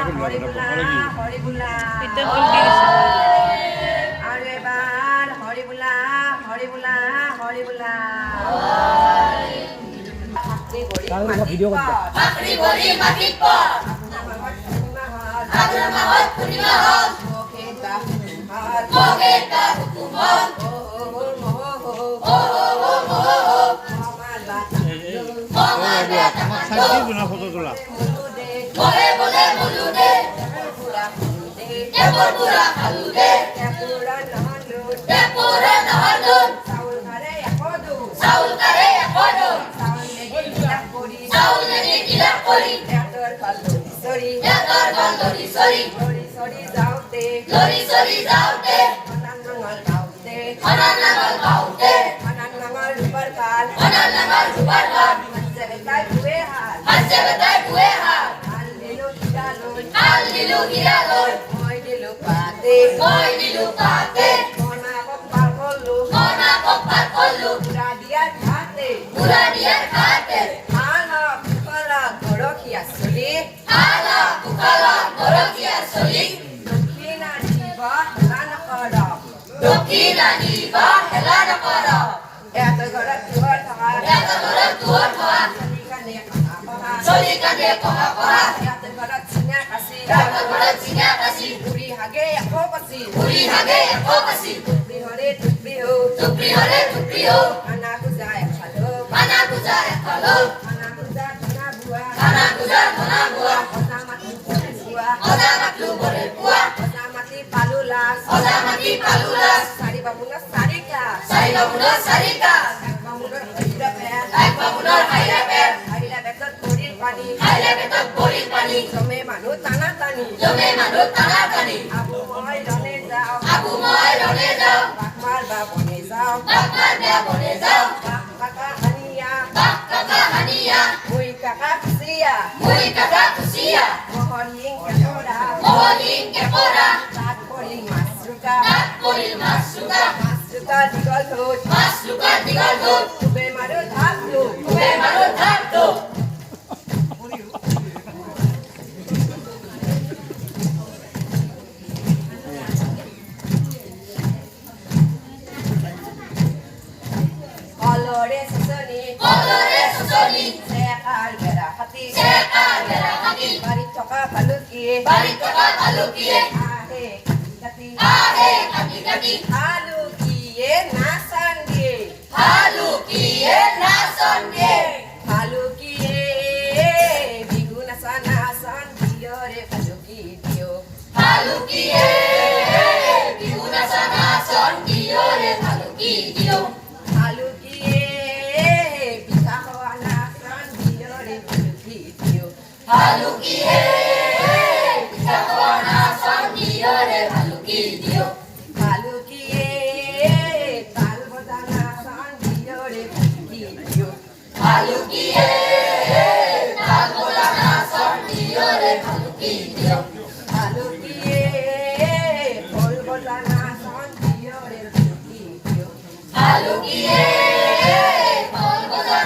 হৰি বোলা হৰি বোলা আৰু এবাৰ হৰি বোলা হৰি বোলা হৰি বোলা ভিডিঅ' ফটো তোলা বলে বলে বলু দে পুরা খালু দে পুরা নহলু চাউল কারে একদু চাউল নেগি গিলা করি এতর সরি লরি সরি যাওতে অনান নাঙ্গল গাউতে অনান নাঙ্গল রূপার কাল হাসে বেতাই বুয়ে হাল আল দিলু গিরা লই মই দিলু পাতে মনা কপ্পার কল্লু পুরা দিয়ার খাতে আলা কুকালা গড়কিয়া চলি দক্ষিণা দিবা হেলা নকৰ এত ঘৰত দুৱাৰ থকা চলি কানে কহা এত ঘৰত চিঙা কাছি বুঢ়ী হাগে একো কাছি টুকৰি হৰে টুকৰি হো খানা গুজা এখালো খানা গুজা ধনা বুৱা অজা মাতলু বৰে পুৱা অজা মাতি পালু লাছ চাৰি বাবুনৰ চাৰিকা এক বাবুনৰ হাইৰা পেট হাইৰা পেটত পৰিল পানী জমে মানুহ টানা টানি আবু মই ৰনে যাওঁ বাক মাৰ বা বনে যাওঁ বাক কাকা হানিয়া মুই কাকা কুচিয়া মহলিং কেপৰা তাত পৰিল মাছ ৰুকা দীঘল ঢোত কুবে মাৰো ধাপটো কলৰে চচনি চেকাৰ বেৰা খাতি বাৰীত থকা ভালুকিয়ে আহে কাটি ভালুকিয়ে নাচন দিয়ে ভালুকিয়ে বিহু নাচন দিয়ৰে ভালুকি দিয় ভালুকিয়ে পিঠা খোৱা নাচন দিয়ৰে ভালুকি দিয় ভালুকিয়ে তাল বজা নাচন দিয়ৰে ভালুকি দিয় ভালুকিয়ে ঢোল বজা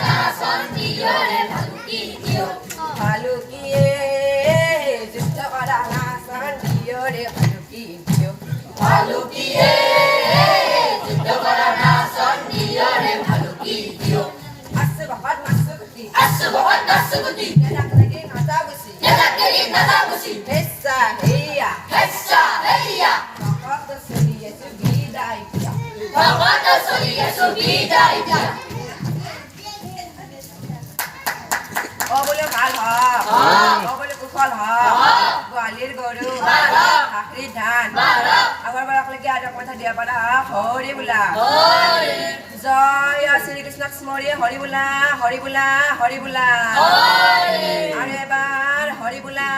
নাচন দিয়ৰে ভালুকিয়ে যুদ্ধ কৰা নাচন দিয়ৰে ভালুকি দিয় আছো বহুত নাচু গুটি এটাক লাগি নাজা গুচি হেচ্ছা হেইয়া ভকত চলি আছো বিদায় দিয়া বোলে ভাল বোলে কুশল গোৱালিৰ গৰু চাকৰিৰ ধান আগৰ বাৰকলৈকে আৰু কথা দিয়া পাৰা হৰি বোলা জয় শ্ৰীকৃষ্ণক স্মৰি হৰি বোলা আৰু এবাৰ হৰি বোলা